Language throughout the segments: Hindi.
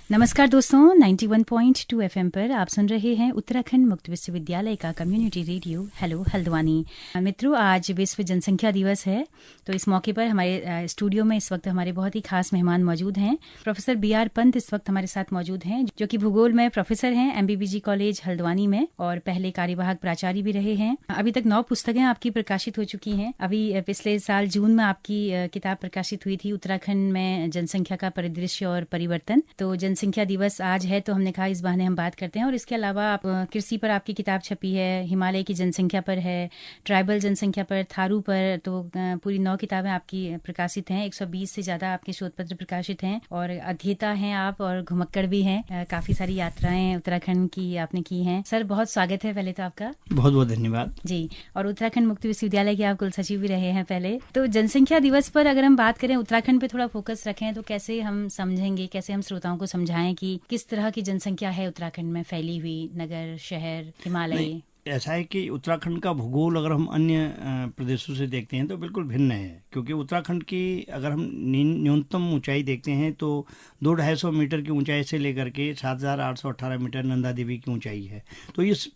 नमस्कार दोस्तों, 91.2 एफएम पर आप सुन रहे हैं उत्तराखंड मुक्त विश्वविद्यालय का कम्युनिटी रेडियो हेलो हल्द्वानी। मित्रों, आज विश्व जनसंख्या दिवस है, तो इस मौके पर हमारे स्टूडियो में इस वक्त हमारे बहुत ही खास मेहमान मौजूद हैं। प्रोफेसर BR पंत इस वक्त हमारे साथ मौजूद हैं, जो कि भूगोल में प्रोफेसर हैं MBBG कॉलेज हल्द्वानी में और पहले कार्यवाहक प्राचार्य भी रहे हैं। अभी तक 9 पुस्तकें आपकी प्रकाशित हो चुकी हैं। अभी पिछले साल जून में आपकी किताब प्रकाशित हुई थी, उत्तराखंड में जनसंख्या का परिदृश्य और परिवर्तन। तो जनसंख्या दिवस आज है, तो हमने कहा इस बहाने हम बात करते हैं। और इसके अलावा आप कृषि पर आपकी किताब छपी है, हिमालय की जनसंख्या पर है, ट्राइबल जनसंख्या पर, थारू पर, तो पूरी 9 किताबें आपकी प्रकाशित हैं। 120 से ज्यादा आपके शोध पत्र प्रकाशित हैं और अध्येता हैं आप और घुमक्कड़ भी हैं। काफी सारी यात्राएं उत्तराखंड की आपने की हैं। सर, बहुत स्वागत है पहले तो आपका। बहुत बहुत धन्यवाद जी। और उत्तराखंड मुक्त विश्वविद्यालय के आप कुल सचिव भी रहे हैं पहले। तो जनसंख्या दिवस पर अगर हम बात करें, उत्तराखंड पे थोड़ा फोकस रखें, तो कैसे हम समझेंगे, कैसे हम श्रोताओं को समझाएं कि किस तरह की जनसंख्या है उत्तराखंड में फैली हुई, नगर, शहर, हिमालय? ऐसा है कि उत्तराखंड का भूगोल अगर हम अन्य प्रदेशों से देखते हैं तो बिल्कुल भिन्न है, क्योंकि उत्तराखंड की अगर हम न्यूनतम ऊंचाई देखते हैं तो 200-250 मीटर की ऊंचाई से लेकर के 7,818 मीटर नंदा देवी की ऊंचाई है। तो इस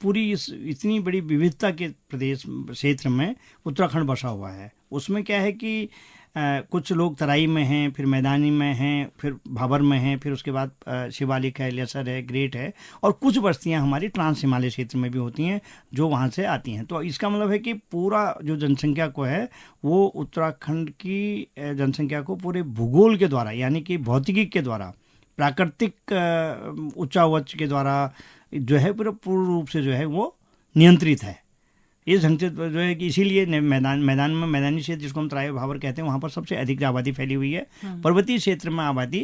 इतनी बड़ी विविधता के प्रदेश क्षेत्र में उत्तराखंड बसा हुआ है। उसमें क्या है कि कुछ लोग तराई में हैं, फिर मैदानी में हैं, फिर भाबर में हैं, फिर उसके बाद शिवालिक है, लेसर है, ग्रेट है, और कुछ बस्तियां हमारी ट्रांस हिमालय क्षेत्र में भी होती हैं जो वहां से आती हैं। तो इसका मतलब है कि पूरा जो जनसंख्या को है वो उत्तराखंड की जनसंख्या को पूरे भूगोल के द्वारा, यानी कि भौतिकी के द्वारा, प्राकृतिक उच्चावच के द्वारा जो है पूर्ण रूप से जो है वो नियंत्रित है। इस ढंग से जो है कि इसीलिए मैदानी क्षेत्र जिसको हम तराई भाबर कहते हैं वहाँ पर सबसे अधिक आबादी फैली हुई है। पर्वतीय क्षेत्र में आबादी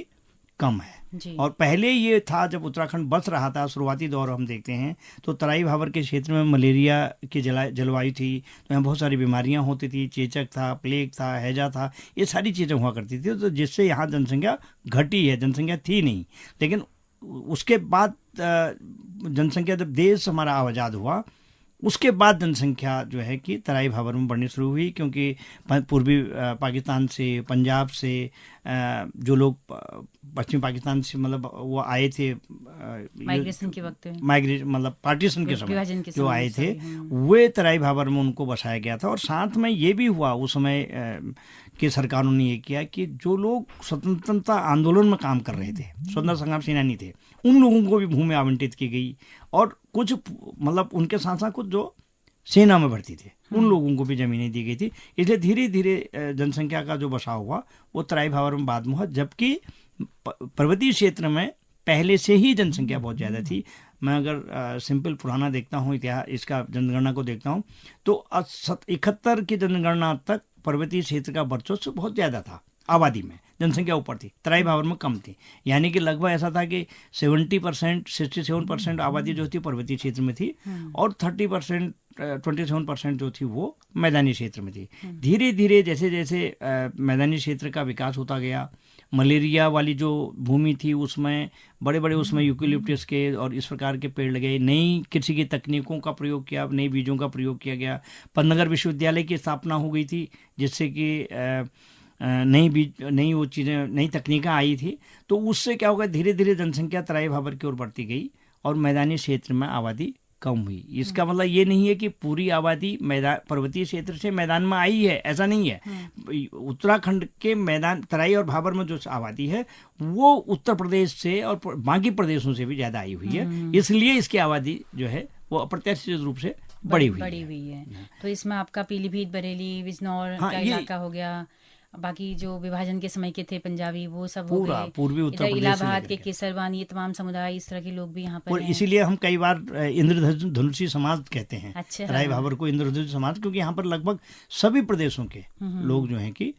कम है। और पहले ये था, जब उत्तराखंड बस रहा था, शुरुआती दौर हम देखते हैं तो तराई भाबर के क्षेत्र में मलेरिया की जलवायु थी, तो यहाँ बहुत सारी बीमारियाँ होती थी, चेचक था, प्लेग था, हैजा था, ये सारी चीज़ें हुआ करती थी, तो जिससे यहाँ जनसंख्या घटी है, जनसंख्या थी नहीं। लेकिन उसके बाद जनसंख्या, जब देश हमारा आज़ाद हुआ उसके बाद जनसंख्या जो है कि तराई भाबर में बढ़नी शुरू हुई, क्योंकि पूर्वी पाकिस्तान से, पंजाब से जो लोग पश्चिमी पाकिस्तान से मतलब वो आए थे माइग्रेशन के वक्त, मतलब पार्टीशन के समय जो आए थे, वे तराई भाबर में उनको बसाया गया था। और साथ में ये भी हुआ उस समय कि सरकारों ने ये किया कि जो लोग स्वतंत्रता आंदोलन में काम कर रहे थे, स्वतंत्रता संग्राम सेनानी थे, उन लोगों को भी भूमि आवंटित की गई, और कुछ मतलब उनके साथ साथ कुछ जो सेना में भर्ती थे उन लोगों को भी जमीनें दी गई थी। इसलिए धीरे धीरे जनसंख्या का जो बसाव हुआ वो तराई भाबर में बाद में हुआ, जबकि पर्वतीय क्षेत्र में पहले से ही जनसंख्या बहुत ज़्यादा थी। मैं अगर सिंपल पुराना देखता हूँ, इतिहास इसका जनगणना को देखता हूँ, तो 71 की जनगणना तक पर्वतीय क्षेत्र का वर्चस्व बहुत ज़्यादा था। आबादी में जनसंख्या ऊपर थी, तराई भाबर में कम थी, यानी कि लगभग ऐसा था कि 70%, 67% आबादी जो थी पर्वतीय क्षेत्र में थी और 30%, 27% जो थी वो मैदानी क्षेत्र में थी। धीरे धीरे जैसे जैसे मैदानी क्षेत्र का विकास होता गया, मलेरिया वाली जो भूमि थी उसमें बड़े बड़े उसमें यूकेलिप्टस के और इस प्रकार के पेड़ लगे, नई कृषि की तकनीकों का प्रयोग किया, नई बीजों का प्रयोग किया गया। पन्नगर विश्वविद्यालय की स्थापना हो गई थी, जिससे कि नई वो चीज़ें, नई तकनीकें आई थी। तो उससे क्या होगा, धीरे धीरे जनसंख्या तराई भाबर की ओर बढ़ती गई और मैदानी क्षेत्र में आबादी कम हुई। इसका मतलब ये नहीं है कि पूरी आबादी मैदान पर्वतीय क्षेत्र से मैदान में आई है, ऐसा नहीं है। उत्तराखंड के मैदान तराई और भाबर में जो आबादी है वो उत्तर प्रदेश से और बाकी प्रदेशों से भी ज़्यादा आई हुई है, इसलिए इसकी आबादी जो है वो अप्रत्याशित रूप से बड़ी हुई है। तो इसमें आपका पीलीभीत, बरेली, बिजनौर का इलाका हो गया, बाकी जो विभाजन के समय के थे पंजाबी, वो सब हो गए, पूर्वी उत्तर प्रदेश, इलाहाबाद के केसरवानी, ये तमाम समुदाय, इस तरह के लोग भी यहाँ पर हैं। इसीलिए हम कई बार इंद्रधनुषी समाज कहते हैं। अच्छा, तराई भाबर को इंद्रधनुषी समाज, क्योंकि यहाँ पर लगभग सभी प्रदेशों के लोग जो हैं कि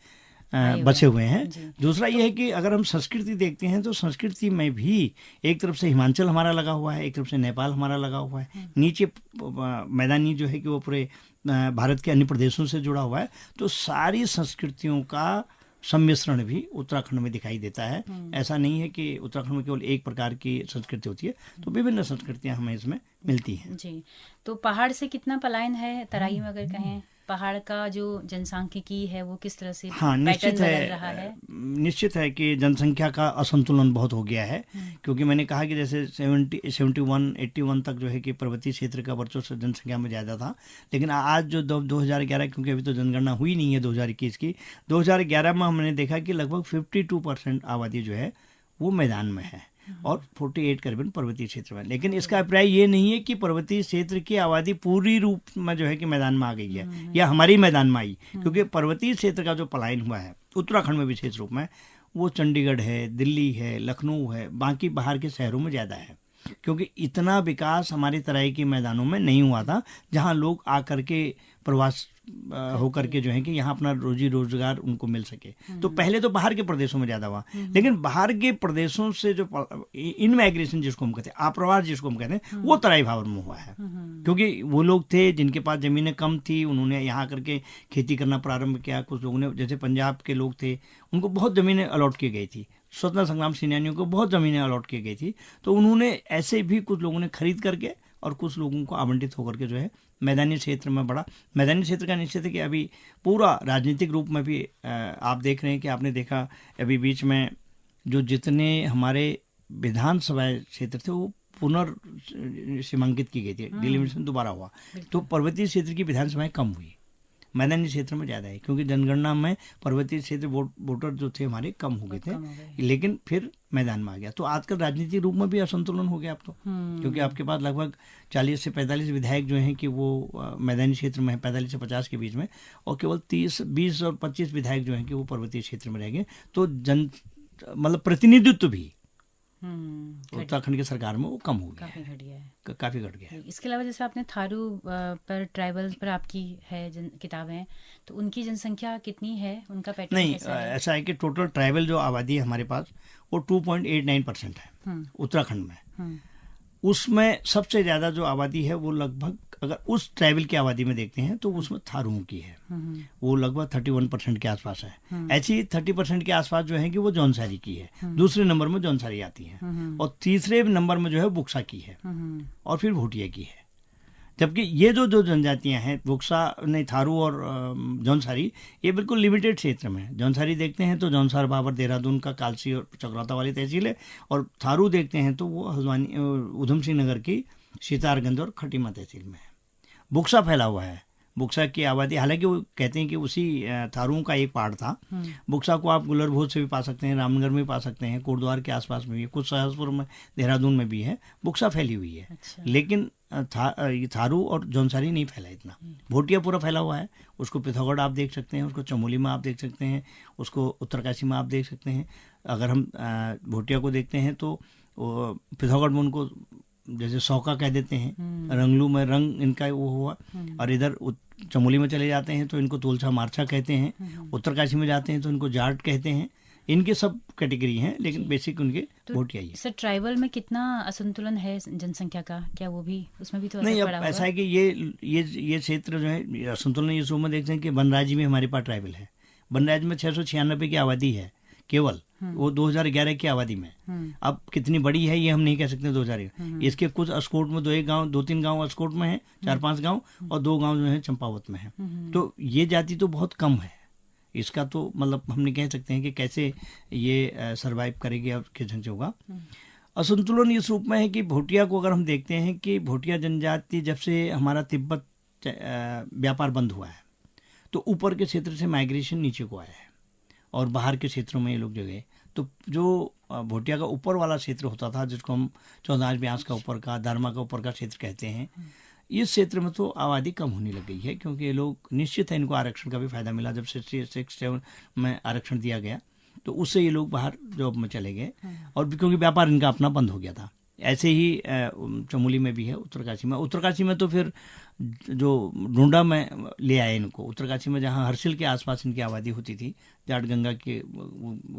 बचे हुए हैं। दूसरा ये है कि अगर हम संस्कृति देखते हैं तो संस्कृति में भी एक तरफ से हिमाचल हमारा लगा हुआ है, एक तरफ से नेपाल हमारा लगा हुआ है, नीचे मैदानी जो है कि वो पूरे भारत के अन्य प्रदेशों से जुड़ा हुआ है। तो सारी संस्कृतियों का सम्मिश्रण भी उत्तराखंड में दिखाई देता है। ऐसा नहीं है कि उत्तराखंड में केवल एक प्रकार की संस्कृति होती है, तो विभिन्न संस्कृतियां हमें इसमें मिलती हैं। जी। तो पहाड़ से कितना पलायन है तराई में अगर कहें? पहाड़ का जो जनसांख्यिकी है वो किस तरह से हाँ, निश्चित है, निश्चित है कि जनसंख्या का असंतुलन बहुत हो गया है। क्योंकि मैंने कहा कि जैसे 71 तक जो है कि पर्वतीय क्षेत्र का वर्चस्व जनसंख्या में ज़्यादा था, लेकिन आज जो 2011, क्योंकि अभी तो जनगणना हुई नहीं है 2021 की, 2011 में हमने देखा कि लगभग 52% आबादी जो है वो मैदान में है और 48 करीबन पर्वतीय क्षेत्र में। लेकिन इसका अभिप्राय ये नहीं है कि पर्वतीय क्षेत्र की आबादी पूरी रूप में जो है कि मैदान में आ गई है या हमारी मैदान में आई, क्योंकि पर्वतीय क्षेत्र का जो पलायन हुआ है उत्तराखंड में विशेष रूप में, वो चंडीगढ़ है, दिल्ली है, लखनऊ है, बाकी बाहर के शहरों में ज़्यादा है। क्योंकि इतना विकास हमारी तराई के मैदानों में नहीं हुआ था जहां लोग आकर के प्रवास होकर के जो है कि यहाँ अपना रोजी रोजगार उनको मिल सके। तो पहले तो बाहर के प्रदेशों में ज्यादा हुआ, लेकिन बाहर के प्रदेशों से जो इन माइग्रेशन जिसको हम कहते हैं, आप्रवास जिसको हम कहते हैं, वो तराई भावर में हुआ है। क्योंकि वो लोग थे जिनके पास जमीनें कम थी, उन्होंने यहाँ आकर के खेती करना प्रारंभ किया। कुछ लोगों ने, जैसे पंजाब के लोग थे, उनको बहुत जमीनें अलॉट की गई थी, स्वतंत्रता संग्राम सेनानियों को बहुत जमीनें अलॉट की गई थी, तो उन्होंने ऐसे भी कुछ लोगों ने खरीद करके और कुछ लोगों को आवंटित होकर के जो है मैदानी क्षेत्र में बढ़ा। मैदानी क्षेत्र का निश्चित है कि अभी पूरा राजनीतिक रूप में भी आप देख रहे हैं कि आपने देखा अभी बीच में जो जितने हमारे विधानसभा क्षेत्र थे वो पुनर्सीमांकित की गई थी, डिलिमिटेशन दोबारा हुआ, तो पर्वतीय क्षेत्र की विधानसभाएं कम हुई, मैदानी क्षेत्र में ज़्यादा है, क्योंकि जनगणना में पर्वतीय क्षेत्र वोटर जो थे हमारे कम हो गए थे, लेकिन फिर मैदान में आ गया। तो आजकल राजनीतिक रूप में भी असंतुलन हो गया अब तो, क्योंकि आपके पास लगभग 40 से 45 विधायक जो हैं कि वो मैदानी क्षेत्र में है, 45 से 50 के बीच में, और केवल 20 और 25 विधायक जो हैं कि वो पर्वतीय क्षेत्र में रह गए। तो मतलब प्रतिनिधित्व भी उत्तराखंड की सरकार में वो कम हो गया, काफी घट गया है। इसके अलावा जैसे आपने थारू पर ट्राइबल पर आपकी है किताबें, तो उनकी जनसंख्या कितनी है, उनका पैटर्न नहीं है? ऐसा है कि टोटल ट्राइबल जो आबादी है हमारे पास वो 2.89% है उत्तराखंड में। उसमें सबसे ज्यादा जो आबादी है वो लगभग, अगर उस ट्राइबल की आबादी में देखते हैं तो उसमें थारूओं की है, वो लगभग 31% के आसपास है। ऐसी 30% के आसपास जो है कि वो जौनसारी की है, दूसरे नंबर में जौनसारी आती है, और तीसरे नंबर में जो है बुक्सा की है, और फिर भोटिया की है। जबकि ये जो जनजातियां हैं, बुक्सा नहीं, थारू और जौनसारी, ये बिल्कुल लिमिटेड क्षेत्र में है। जौनसारी देखते हैं तो जौनसार, बाबर, देहरादून का कालसी और चकराता वाली तहसील है, और थारू देखते हैं तो वो हल्द्वानी, उधम सिंह नगर की सितारगंज और खटीमा तहसील में है। बुक्सा फैला हुआ है। बुक्सा की आबादी, हालांकि वो कहते हैं कि उसी थारूओं का एक पार्ट था। बुक्सा को आप गुलरभोज से भी पा सकते हैं, रामनगर में भी पा सकते हैं, कोटद्वार के आसपास में भी है, कुछ सहसपुर में, देहरादून में भी है, बुक्सा फैली हुई है। अच्छा। लेकिन थारू और जौनसारी नहीं फैला इतना। भोटिया पूरा फैला हुआ है, उसको पिथौरागढ़ आप देख सकते हैं, उसको चमोली में आप देख सकते हैं, उसको उत्तरकाशी में आप देख सकते हैं। अगर हम भोटिया को देखते हैं तो पिथौरागढ़ में उनको जैसे सौका कह देते हैं, रंगलू में रंग इनका वो हुआ, और इधर चमोली में चले जाते हैं तो इनको तोलछा मारछा कहते हैं, उत्तरकाशी में जाते हैं तो इनको जाट कहते हैं। इनके सब कैटेगरी हैं, लेकिन बेसिक उनके भोटिया ही है। सर, ट्राइबल में कितना असंतुलन है जनसंख्या का, क्या वो भी, उसमें भी तो नहीं, अब ऐसा है कि ये क्षेत्र जो है असंतुलन इस रूप में देखते हैं कि बनराजी में हमारे पास ट्राइबल है। बनराजी में 696 की आबादी है केवल, वो 2011 की आबादी में। अब कितनी बड़ी है ये हम नहीं कह सकते 2011। इसके कुछ अस्कोट में 2-3 गांव अस्कोट में है, 4-5 गांव, और 2 गांव जो है चंपावत में है। तो ये जाति तो बहुत कम है। इसका तो मतलब हम नहीं कह सकते हैं कि कैसे ये सरवाइव करेगी और किस ढंग से होगा। असंतुलन इस रूप में है कि भोटिया को अगर हम देखते हैं कि भोटिया जनजाति जब से हमारा तिब्बत व्यापार बंद हुआ है तो ऊपर के क्षेत्र से माइग्रेशन नीचे को आया है और बाहर के क्षेत्रों में ये लोग जगह। तो जो भोटिया का ऊपर वाला क्षेत्र होता था, जिसको हम 14 ब्यास का ऊपर का, दारमा का ऊपर का क्षेत्र कहते हैं, इस क्षेत्र में तो आबादी कम होने लग गई है, क्योंकि ये लोग, निश्चित है इनको आरक्षण का भी फायदा मिला। जब 67 में आरक्षण दिया गया तो उससे ये लोग बाहर जॉब में चले गए, और क्योंकि व्यापार इनका अपना बंद हो गया था। ऐसे ही चमोली में भी है, उत्तरकाशी में तो फिर जो डूंडा में ले आए इनको। उत्तरकाशी में जहाँ हर्षिल के आसपास इनकी आबादी होती थी, जाट गंगा के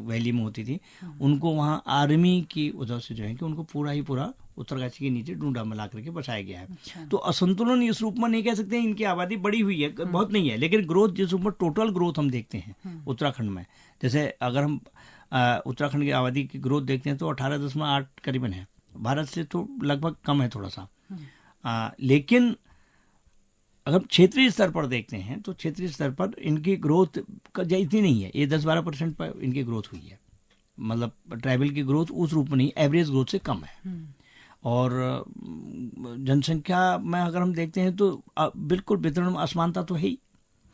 वैली में होती थी, उनको वहाँ आर्मी की वजह से जो है कि उनको पूरा उत्तरकाशी के नीचे डूंडा में ला करके बसाया गया है। अच्छा। तो असंतुलन इस रूप में नहीं कह सकते हैं, इनकी आबादी बढ़ी हुई है, बहुत नहीं है, लेकिन ग्रोथ जिस रूप में टोटल ग्रोथ हम देखते हैं उत्तराखंड में, जैसे अगर हम उत्तराखंड की आबादी की ग्रोथ देखते हैं तो 18.8 करीबन है, भारत से तो लगभग कम है थोड़ा सा। लेकिन अगर क्षेत्रीय स्तर पर देखते हैं तो क्षेत्रीय स्तर पर इनकी ग्रोथ इतनी नहीं है, ये 10-12% पर इनकी ग्रोथ हुई है। मतलब ट्राइबल की ग्रोथ उस रूप में नहीं, एवरेज ग्रोथ से कम है। और जनसंख्या में अगर हम देखते हैं तो बिल्कुल वितरण में असमानता तो है ही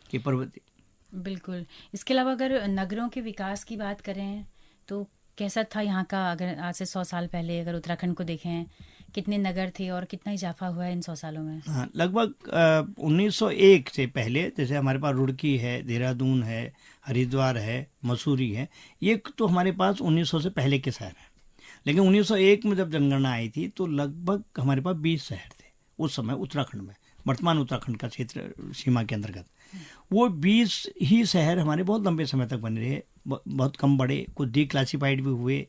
कि पर्वतीय। बिल्कुल। इसके अलावा अगर नगरों के विकास की बात करें तो कैसा था यहाँ का? अगर आज से 100 साल पहले अगर उत्तराखंड को देखें, कितने नगर थे और कितना इजाफा हुआ है इन 100 सालों में? हाँ, लगभग 1901 से पहले जैसे हमारे पास रुड़की है, देहरादून है, हरिद्वार है, मसूरी है, ये तो हमारे पास 1900 से पहले के शहर हैं। लेकिन 1901 में जब जनगणना आई थी तो लगभग हमारे पास 20 शहर थे उस समय उत्तराखंड में, वर्तमान उत्तराखंड का क्षेत्र सीमा के अंतर्गत। वो 20 ही शहर हमारे बहुत लंबे समय तक बने रहे, बहुत कम बड़े, कुछ डिक्लासिफाइड भी हुए।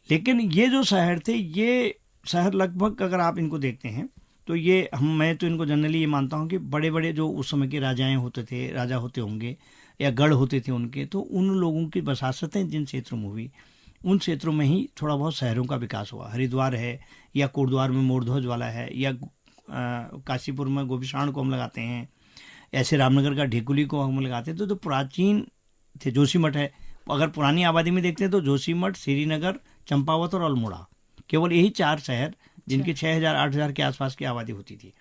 लेकिन ये जो शहर थे, ये शहर लगभग अगर आप इनको देखते हैं तो ये मैं तो इनको जनरली ये मानता हूँ कि बड़े बड़े जो उस समय के राजाएं होते थे, राजा होते होंगे या गढ़ होते थे उनके, तो उन लोगों की बसासतें जिन क्षेत्रों में हुई उन क्षेत्रों में ही थोड़ा बहुत शहरों का विकास हुआ। हरिद्वार है या कोटद्वार में मोरध्वज वाला है, या काशीपुर में गोपीसाण को हम लगाते हैं, ऐसे रामनगर का ढेकुली को हम लगाते हैं। तो प्राचीन थे, जोशीमठ है। अगर पुरानी आबादी में देखते हैं तो जोशीमठ, श्रीनगर, चंपावत और अल्मोड़ा, केवल यही 4 शहर जिनकी 6000-8000 के आसपास की आबादी होती थी।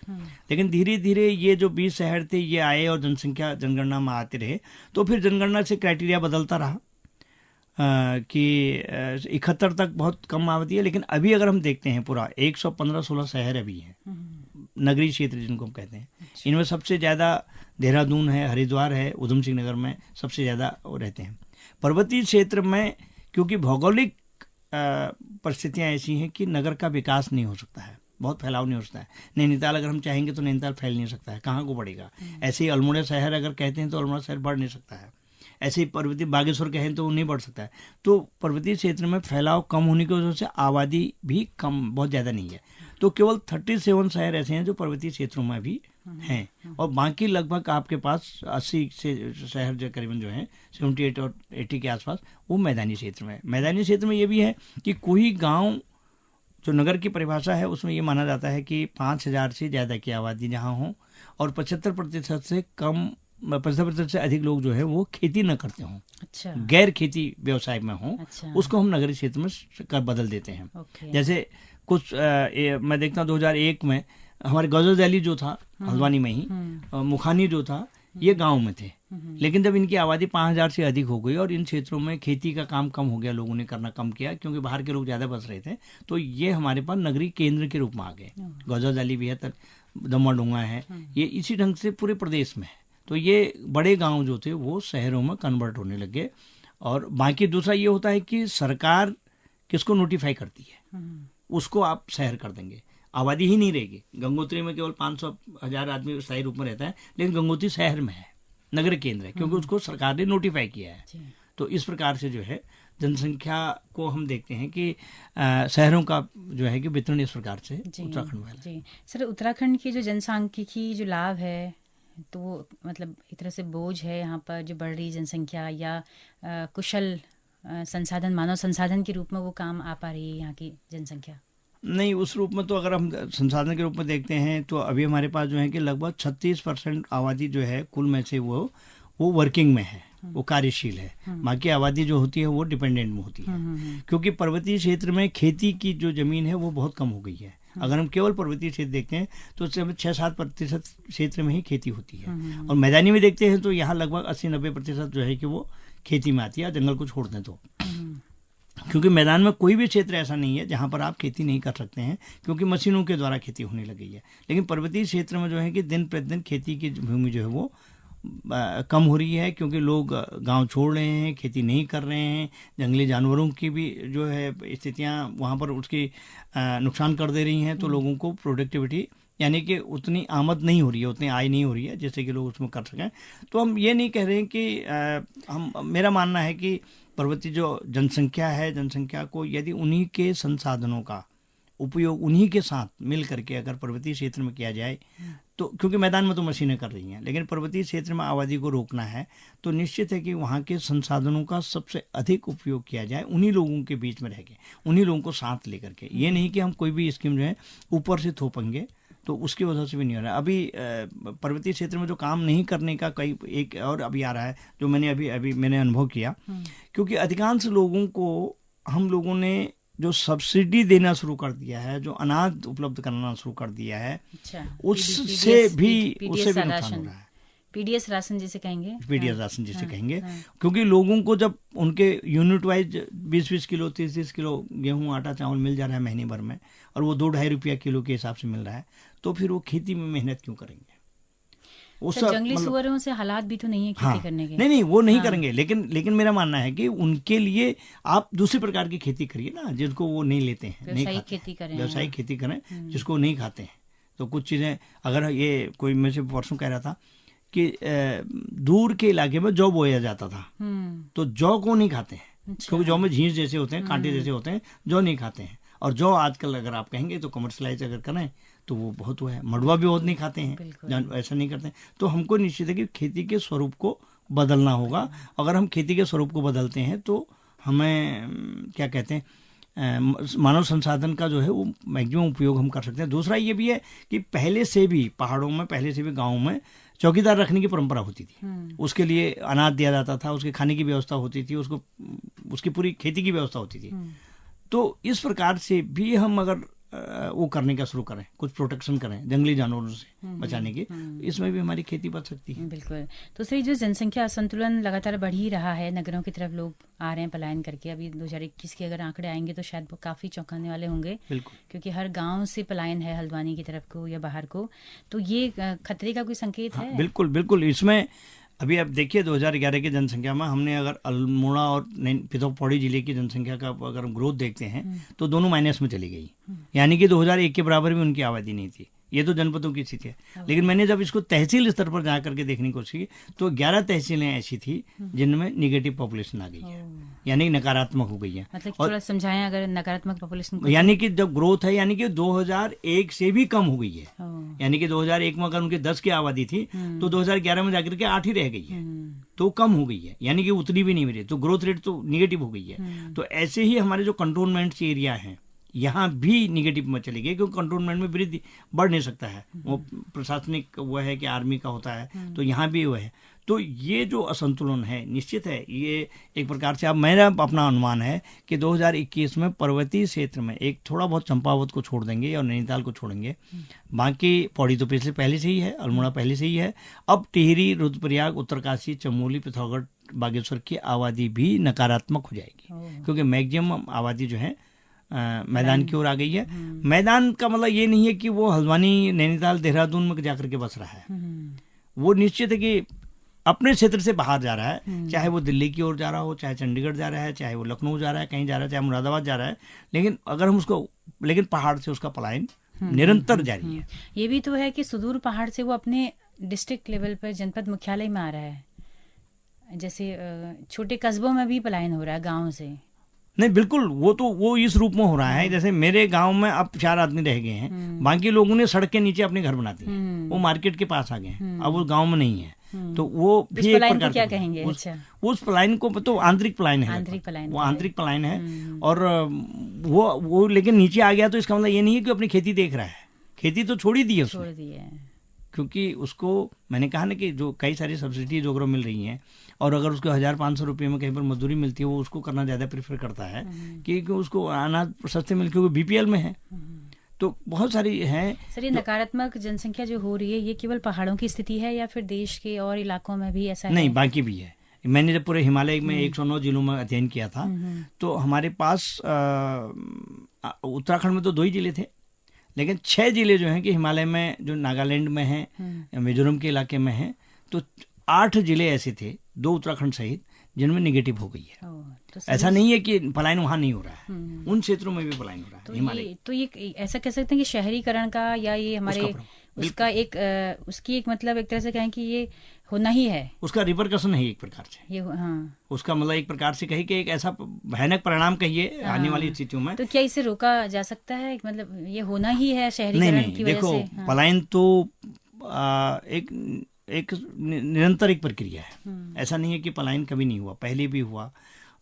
लेकिन धीरे धीरे ये जो 20 शहर थे ये आए और जनसंख्या जनगणना में आते रहे। तो फिर जनगणना से क्राइटेरिया बदलता रहा कि 71 तक बहुत कम आबादी है। लेकिन अभी अगर हम देखते हैं पूरा 115-16 शहर अभी हैं, नगरीय क्षेत्र जिनको हम कहते हैं। इनमें सबसे ज़्यादा देहरादून है, हरिद्वार है, उधम सिंह नगर में सबसे ज़्यादा रहते हैं। पर्वतीय क्षेत्र में क्योंकि भौगोलिक परिस्थितियाँ ऐसी हैं कि नगर का विकास नहीं हो सकता है, बहुत फैलाव नहीं हो सकता है। नैनीताल अगर हम चाहेंगे तो नैनीताल फैल नहीं सकता है, कहाँ को बढ़ेगा। ऐसे ही अल्मोड़ा शहर अगर कहते हैं तो अल्मोड़ा शहर बढ़ नहीं सकता है। ऐसे ही पर्वतीय बागेश्वर कहें तो नहीं बढ़ सकता है। तो पर्वतीय क्षेत्र में फैलाव कम होने की वजह से आबादी भी कम, बहुत ज़्यादा नहीं है। तो केवल 37 शहर ऐसे हैं जो पर्वतीय क्षेत्रों में भी हैं, और बाकी लगभग आपके पास 80 से शहर जो करीबन जो हैं 78 और 80 के आसपास वो मैदानी क्षेत्र में है। मैदानी क्षेत्र में ये भी है कि कोई गांव जो नगर की परिभाषा है उसमें ये माना जाता है कि 5000 से ज़्यादा की आबादी जहाँ हो और 75% से कम, 75% से अधिक लोग जो है वो खेती न करते हों। अच्छा। गैर खेती व्यवसाय में हों। अच्छा। उसको हम नगरीय क्षेत्र में कर बदल देते हैं। जैसे कुछ मैं देखता हूँ 2001 में हमारे गजल वैली जो था हल्द्वानी में ही, मुखानी जो था, ये गांव में थे। लेकिन जब इनकी आबादी 5000 से अधिक हो गई और इन क्षेत्रों में खेती का काम कम हो गया, लोगों ने करना कम किया क्योंकि बाहर के लोग ज़्यादा बस रहे थे, तो ये हमारे पास नगरीय केंद्र के रूप में आ गए। गजल वैली भी है, दमोह है, ये इसी ढंग से पूरे प्रदेश में है। तो ये बड़े गांव जो थे वो शहरों में कन्वर्ट होने लगे। और बाकी दूसरा ये होता है कि सरकार किसको नोटिफाई करती है उसको आप शहर कर देंगे, आबादी ही नहीं रहेगी। गंगोत्री में केवल 500,000 आदमी स्थायी रूप में रहता है, लेकिन गंगोत्री शहर में है, नगर केंद्र है, क्योंकि उसको सरकार ने नोटिफाई किया है। तो इस प्रकार से जो है जनसंख्या को हम देखते हैं कि शहरों का जो है कि वितरण इस प्रकार से उत्तराखंड में है। सर, उत्तराखंड की जो जनसांख्यिकी जो लाभ है तो मतलब एक तरह से बोझ है यहाँ पर जो बढ़ रही जनसंख्या, या कुशल संसाधन, मानव संसाधन के रूप में वो काम आ पा रही है यहाँ की जनसंख्या? नहीं, उस रूप में तो अगर हम संसाधन के रूप में देखते हैं तो अभी हमारे पास जो है कि लगभग 36% आबादी जो है कुल में से वो वर्किंग में है, वो कार्यशील है। बाकी आबादी जो होती है वो डिपेंडेंट में होती है, क्योंकि पर्वतीय क्षेत्र में खेती की जो जमीन है वो बहुत कम हो गई है। अगर हम केवल पर्वतीय क्षेत्र देखते हैं तो 6-7% क्षेत्र में ही खेती होती है, और मैदानी में देखते हैं तो यहाँ लगभग 80-90% जो है कि वो खेती में आती है, जंगल को छोड़ दें तो। क्योंकि मैदान में कोई भी क्षेत्र ऐसा नहीं है जहाँ पर आप खेती नहीं कर सकते हैं, क्योंकि मशीनों के द्वारा खेती होने लगी है। लेकिन पर्वतीय क्षेत्र में जो है कि दिन प्रतिदिन खेती की भूमि जो है वो कम हो रही है, क्योंकि लोग गांव छोड़ रहे हैं, खेती नहीं कर रहे हैं। जंगली जानवरों की भी जो है स्थितियां वहाँ पर उसकी नुकसान कर दे रही हैं, तो लोगों को प्रोडक्टिविटी यानी कि उतनी आमद नहीं हो रही है, उतनी आय नहीं हो रही है जिससे कि लोग उसमें कर सकें। तो हम ये नहीं कह रहे हैं कि मेरा मानना है कि पर्वतीय जो जनसंख्या है, जनसंख्या को यदि उन्हीं के संसाधनों का उपयोग उन्हीं के साथ मिल करके अगर पर्वतीय क्षेत्र में किया जाए तो, क्योंकि मैदान में तो मशीनें कर रही हैं, लेकिन पर्वतीय क्षेत्र में आबादी को रोकना है तो निश्चित है कि वहाँ के संसाधनों का सबसे अधिक उपयोग किया जाए, उन्हीं लोगों के बीच में रह के, उन्हीं लोगों को साथ लेकर के। ये नहीं कि हम कोई भी स्कीम जो है ऊपर से थोपेंगे तो उसकी वजह से भी नहीं हो रहा है। अभी पर्वतीय क्षेत्र में जो काम नहीं करने का कई एक और अभी आ रहा है, जो मैंने अभी मैंने अनुभव किया, क्योंकि अधिकांश लोगों को हम लोगों ने जो सब्सिडी देना शुरू कर दिया है, जो अनाज उपलब्ध कराना शुरू कर दिया है, उससे भी नुकसान हो रहा है। पीडीएस राशन जिसे कहेंगे, पीडीएस राशन जिसे कहेंगे, क्योंकि लोगों को जब उनके यूनिट वाइज 20-20 किलो 30-30 किलो गेहूं आटा चावल मिल जा रहा है महीने भर में, और वो 2-2.5 रुपया किलो के हिसाब से मिल रहा है, तो फिर वो खेती में मेहनत क्यों करेंगे? जंगली सुअरों से हालात भी तो नहीं है खेती करने के। नहीं वो नहीं करेंगे, लेकिन मेरा मानना है कि उनके लिए आप दूसरी प्रकार की खेती करिए ना, जिनको वो नहीं लेते हैं, व्यावसायिक खेती करें, व्यावसायिक खेती करें जिसको नहीं खाते हैं। तो कुछ चीजें, अगर ये कोई में से परसों कह रहा था कि दूर के इलाके में जौ बोया जाता था, तो जौ को नहीं खाते हैं, क्योंकि जौ में झींस जैसे होते हैं, कांटे जैसे होते हैं, जौ नहीं खाते हैं। और जौ आजकल अगर आप कहेंगे तो कमर्शलाइज अगर करें तो वो बहुत हुआ है, मड़ुआ भी बहुत नहीं खाते हैं, ऐसा नहीं करते हैं। तो हमको निश्चित है कि खेती के स्वरूप को बदलना होगा। अगर हम खेती के स्वरूप को बदलते हैं तो हमें क्या कहते हैं, मानव संसाधन का जो है वो मैक्सिमम उपयोग हम कर सकते हैं। दूसरा ये भी है कि पहले से भी पहाड़ों में, पहले से भी गाँव में चौकीदार रखने की परंपरा होती थी। उसके लिए अनाज दिया जाता था, उसके खाने की व्यवस्था होती थी, उसको उसकी पूरी खेती की व्यवस्था होती थी। तो इस प्रकार से भी हम अगर वो करने का शुरू करें, कुछ प्रोटेक्शन करें जंगली जानवरों से बचाने की, इसमें भी हमारी खेती बच सकती है। बिल्कुल। तो सही, जो जनसंख्या असंतुलन लगातार बढ़ ही रहा है, नगरों की तरफ लोग आ रहे हैं पलायन करके। अभी 2021 के अगर आंकड़े आएंगे तो शायद वो काफी चौंकाने वाले होंगे, क्योंकि हर गांव से पलायन है हल्द्वानी की तरफ को या बाहर को। तो ये खतरे का कोई संकेत है? बिल्कुल बिल्कुल। इसमें अभी आप देखिए 2011 की जनसंख्या में हमने अगर अल्मोड़ा और पौड़ी जिले की जनसंख्या का अगर हम ग्रोथ देखते हैं तो दोनों माइनस में चली गई, यानी कि 2001 के बराबर भी उनकी आबादी नहीं थी। ये तो जनपदों की स्थिति है। लेकिन मैंने जब इसको तहसील स्तर पर जा करके देखने की कोशिश की तो 11 तहसीलें ऐसी थी जिनमें निगेटिव पॉपुलेशन आ गई है, यानी नकारात्मक हो गई है। मतलब थोड़ा समझाएं अगर नकारात्मक पॉपुलेशन, यानी कि जब ग्रोथ है, यानी कि 2001 से भी कम हो गई है। यानी कि 2001 में अगर उनकी 10 की आबादी थी तो 2011 में जाकर के 8 ही रह गई है, तो कम हो गई है, यानी कि उतनी भी नहीं मिली, तो ग्रोथ रेट तो निगेटिव हो गई है। तो ऐसे ही हमारे जो कंटोनमेंट एरिया है यहाँ भी निगेटिव में चली गई, क्योंकि कंटोनमेंट में वृद्धि बढ़ नहीं सकता है, वो प्रशासनिक वो है कि आर्मी का होता है, तो यहाँ भी वो है। तो ये जो असंतुलन है निश्चित है, ये एक प्रकार से, अब मेरा अपना अनुमान है कि 2021 में पर्वतीय क्षेत्र में एक थोड़ा बहुत चंपावत को छोड़ देंगे और नैनीताल को छोड़ेंगे, बाकी पौड़ी तो पहले से ही है, अल्मोड़ा पहले से ही है। अब टिहरी, रुद्रप्रयाग, उत्तरकाशी, चमोली, पिथौरागढ़, बागेश्वर की आबादी भी नकारात्मक हो जाएगी, क्योंकि मैक्सिमम आबादी जो है मैदान की ओर आ गई है। मैदान का मतलब ये नहीं है कि वो हल्द्वानी, नैनीताल, देहरादून में जाकर के बस रहा है, वो निश्चित है कि अपने क्षेत्र से बाहर जा रहा है, चाहे वो दिल्ली की ओर जा रहा हो, चाहे चंडीगढ़ जा रहा है, चाहे वो लखनऊ जा रहा है, कहीं जा रहा है, चाहे मुरादाबाद जा रहा है, लेकिन पहाड़ से उसका पलायन निरंतर जारी है। ये भी तो है कि सुदूर पहाड़ से वो अपने डिस्ट्रिक्ट लेवल पर, जनपद मुख्यालय में आ रहा है, जैसे छोटे कस्बों में भी पलायन हो रहा है गाँव से। नहीं बिल्कुल, वो इस रूप में हो रहा है, जैसे मेरे गांव में अब 4 आदमी रह गए हैं, बाकी लोगों ने सड़क के नीचे अपने घर बना दिए, वो मार्केट के पास आ गए हैं, अब वो गांव में नहीं है। तो वो भी एक प्रकार क्या कहेंगे? उस पलायन को तो आंतरिक पलायन है, वो आंतरिक पलायन है। और वो लेकिन नीचे आ गया तो इसका मतलब ये नहीं है कि अपनी खेती देख रहा है, खेती तो छोड़ ही दी है उसने, क्योंकि उसको मैंने कहा ना कि जो कई सारी सब्सिडी जो मिल रही हैं, और अगर उसको 1,500 रुपये में कहीं पर मजदूरी मिलती है, वो उसको करना ज़्यादा प्रेफर करता है कि उसको अनाज सस्ते मिल, क्योंकि बीपीएल में है। तो बहुत सारी हैं। सर, ये नकारात्मक जनसंख्या जो हो रही है, ये केवल पहाड़ों की स्थिति है या फिर देश के और इलाकों में भी ऐसा है? नहीं, बाकी भी है। मैंने जब पूरे हिमालय में 109 जिलों में अध्ययन किया था, तो हमारे पास उत्तराखंड में तो 2 ही जिले थे, लेकिन 6 जिले जो हैं कि हिमालय में, जो नागालैंड में हैं, मिजोरम के इलाके में हैं, तो 8 जिले ऐसे थे, 2 उत्तराखंड सहित, जिनमें निगेटिव हो गई है। तो ऐसा नहीं है कि पलायन वहां नहीं हो रहा है, उन क्षेत्रों में भी पलायन हो रहा है। हिमालय तो ये ऐसा कह सकते हैं कि शहरीकरण का, या ये हमारे उसका उसकी एक मतलब एक तरह से कहें कि ये होना ही है, उसका रिपरकशन है एक प्रकार से ये। उसका मतलब एक प्रकार से कही कि एक ऐसा भयानक परिणाम कहिए आने वाली स्थितियों में। तो क्या इसे रोका जा सकता है? मतलब ये होना ही है शहरीकरण की वजह से? देखो, पलायन तो एक निरंतर एक प्रक्रिया है, ऐसा नहीं है कि पलायन कभी नहीं हुआ, पहले भी हुआ,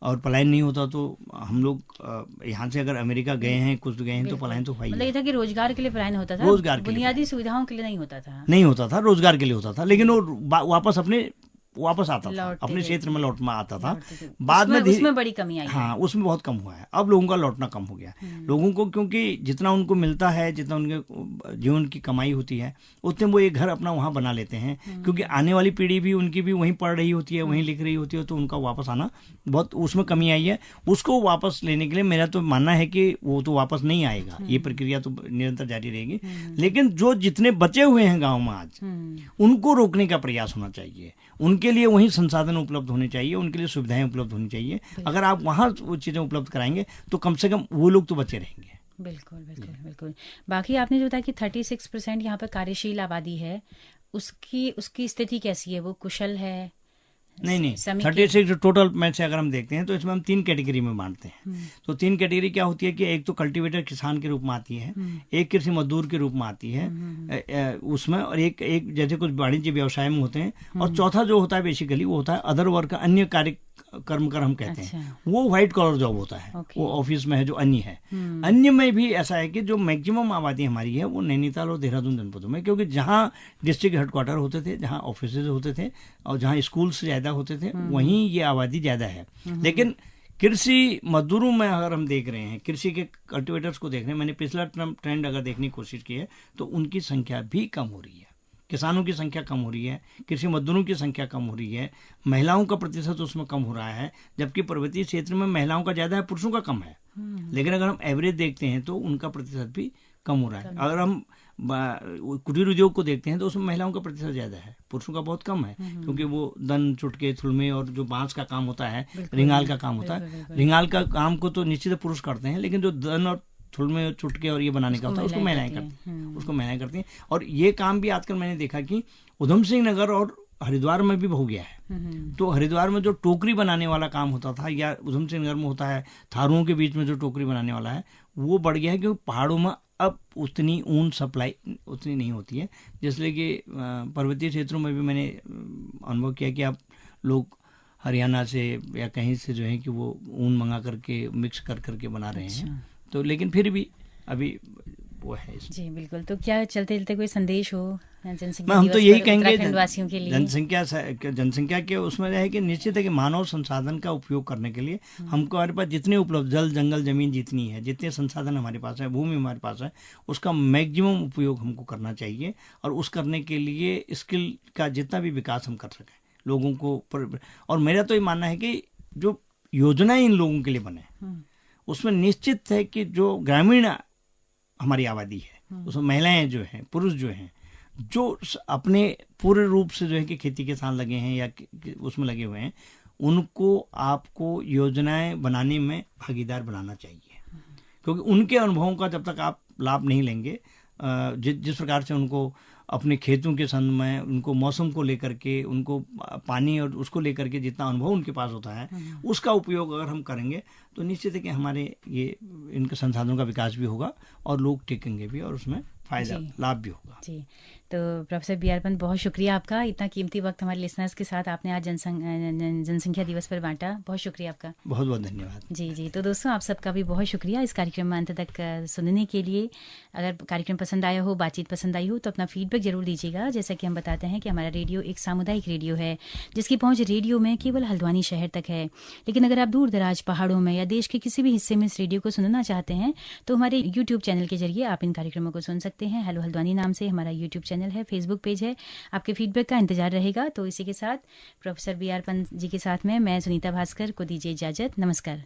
और पलायन नहीं होता तो हम लोग यहाँ से अगर अमेरिका गए हैं, कुछ गए हैं, तो पलायन तो मतलब ये था कि रोजगार के लिए पलायन होता था, रोजगार बुनियादी सुविधाओं के लिए नहीं होता था, रोजगार के लिए होता था, लेकिन वो वापस आता था, अपने क्षेत्र में लौटना आता था। बाद में उसमें बड़ी कमी आई। हाँ, उसमें बहुत कम हुआ है। अब लोगों का लौटना कम हो गया। लोगों को क्योंकि जितना उनको मिलता है, जितना उनके जीवन की कमाई होती है, उतने वो एक घर अपना वहाँ बना लेते हैं, क्योंकि आने वाली पीढ़ी भी उनकी भी वहीं पढ़ रही होती है, वहीं लिख रही होती है, तो उनका वापस आना बहुत, उसमें कमी आई है। उसको वापस लेने के लिए मेरा तो मानना है कि वो तो वापस नहीं आएगा, ये प्रक्रिया तो निरंतर जारी रहेगी। लेकिन जो जितने बचे हुए हैं गाँव में आज, उनको रोकने का प्रयास होना चाहिए। उनके लिए वहीं संसाधन उपलब्ध होने चाहिए, उनके लिए सुविधाएं उपलब्ध होनी चाहिए। अगर आप वहाँ वो चीज़ें उपलब्ध कराएंगे तो कम से कम वो लोग तो बचे रहेंगे। बिल्कुल। बाकी आपने जो बताया कि 36% यहाँ पर कार्यशील आबादी है, उसकी स्थिति कैसी है? वो कुशल है? नहीं, 36 टोटल में से अगर हम देखते हैं तो इसमें हम 3 कैटेगरी में बांटते हैं। तो 3 कैटेगरी क्या होती है कि एक तो कल्टीवेटर किसान के रूप में आती है, एक कृषि मजदूर के रूप में आती है उसमें, और एक जैसे कुछ वाणिज्य व्यवसाय में होते हैं, और चौथा जो होता है बेसिकली वो होता है अदर वर्क, अन्य कार्य कर्म कर हम कहते हैं। वो व्हाइट कॉलर जॉब होता है, वो ऑफिस में है, जो अन्य है। अन्य में भी ऐसा है कि जो मैक्सिमम आबादी हमारी है वो नैनीताल और देहरादून जनपदों में, क्योंकि जहाँ डिस्ट्रिक्ट हेडक्वार्टर होते थे, जहाँ ऑफिस होते थे और जहाँ स्कूल्स ज्यादा होते थे, वहीं ये आबादी ज्यादा है। लेकिन कृषि मजदूरों में अगर हम देख रहे हैं, कृषि के कल्टिवेटर्स को देख रहे हैं, मैंने पिछला ट्रेंड अगर देखने की कोशिश की है तो उनकी संख्या भी कम हो रही है, किसानों की संख्या कम हो रही है, कृषि मजदूरों की संख्या कम हो रही है, महिलाओं का प्रतिशत उसमें कम हो रहा है, जबकि पर्वतीय क्षेत्र में महिलाओं का ज़्यादा है, पुरुषों का कम है। लेकिन अगर हम एवरेज देखते हैं तो उनका प्रतिशत भी कम हो रहा है। अगर हम कुटीर उद्योग को देखते हैं तो उसमें महिलाओं का प्रतिशत ज़्यादा है, पुरुषों का बहुत कम है, क्योंकि वो दन, चुटके, थुलमे और जो बांस का काम होता है, रिंगाल का काम होता है, रिंगाल का काम को तो निश्चित पुरुष करते हैं, लेकिन जो दन और थुलमे, चुटके और ये बनाने का होता है उसको महिलाएं करती हैं। और ये काम भी आजकल मैंने देखा कि उधम सिंह नगर और हरिद्वार में भी हो गया है। तो हरिद्वार में जो टोकरी बनाने वाला काम होता था, या उधम सिंह नगर में होता है थारुओं के बीच में जो टोकरी बनाने वाला है, वो बढ़ गया है, क्योंकि पहाड़ों में अब उतनी ऊन सप्लाई उतनी नहीं होती है। जिसलिए कि पर्वतीय क्षेत्रों में भी मैंने अनुभव किया कि अब लोग हरियाणा से या कहीं से जो है कि वो ऊन मंगा करके मिक्स करके बना रहे हैं। तो लेकिन फिर भी अभी वो है जी बिल्कुल। तो क्या चलते कोई संदेश हो जनसंख्या, हम तो यही कहेंगे जनवासियों के लिए? जनसंख्या के उसमें है कि निश्चित है कि मानव संसाधन का उपयोग करने के लिए हमको, हमारे पास जितने उपलब्ध जल, जंगल, जमीन जितनी है, जितने संसाधन हमारे पास है, भूमि हमारे पास है, उसका मैक्सिमम उपयोग हमको करना चाहिए। और उस करने के लिए स्किल का जितना भी विकास हम कर सकें लोगों को। और मेरा तो ये मानना है कि जो योजनाएं इन लोगों के लिए बने, उसमें निश्चित है कि जो ग्रामीण हमारी आबादी है, उसमें महिलाएं जो हैं, पुरुष जो हैं, जो अपने पूरे रूप से जो है कि खेती के साथ लगे हैं या उसमें लगे हुए हैं, उनको आपको योजनाएं बनाने में भागीदार बनाना चाहिए। क्योंकि उनके अनुभवों का जब तक आप लाभ नहीं लेंगे, जिस प्रकार से उनको अपने खेतों के संबंध में, उनको मौसम को लेकर के, उनको पानी और उसको लेकर के जितना अनुभव उनके पास होता है, उसका उपयोग अगर हम करेंगे तो निश्चित है कि हमारे ये इनके संसाधनों का विकास भी होगा और लोग टिकेंगे भी और उसमें फायदा, लाभ भी होगा। जी, तो प्रोफेसर बी आर पंत, बहुत शुक्रिया आपका, इतना कीमती वक्त हमारे लिसनर्स के साथ आपने आज जनसंख्या दिवस पर बांटा। बहुत शुक्रिया आपका। बहुत बहुत धन्यवाद। जी, तो दोस्तों आप सबका भी बहुत शुक्रिया इस कार्यक्रम में अंत तक सुनने के लिए। अगर कार्यक्रम पसंद आया हो, बातचीत पसंद आई हो, तो अपना फीडबैक जरूर दीजिएगा। जैसा कि हम बताते हैं कि हमारा रेडियो एक सामुदायिक रेडियो है, जिसकी पहुँच रेडियो में केवल हल्द्वानी शहर तक है। लेकिन अगर आप दूर दराज पहाड़ों में या देश के किसी भी हिस्से में इस रेडियो को सुनना चाहते हैं तो हमारे यूट्यूब चैनल के जरिए आप इन कार्यक्रमों को सुन सकते हैं। हेलो हल्द्वानी नाम से हमारा यूट्यूब चैनल है, फेसबुक पेज है। आपके फीडबैक का इंतजार रहेगा। तो इसी के साथ professor B are Pant ji के साथ में मैं सुनीता भास्कर को दीजिए इजाजत। नमस्कार।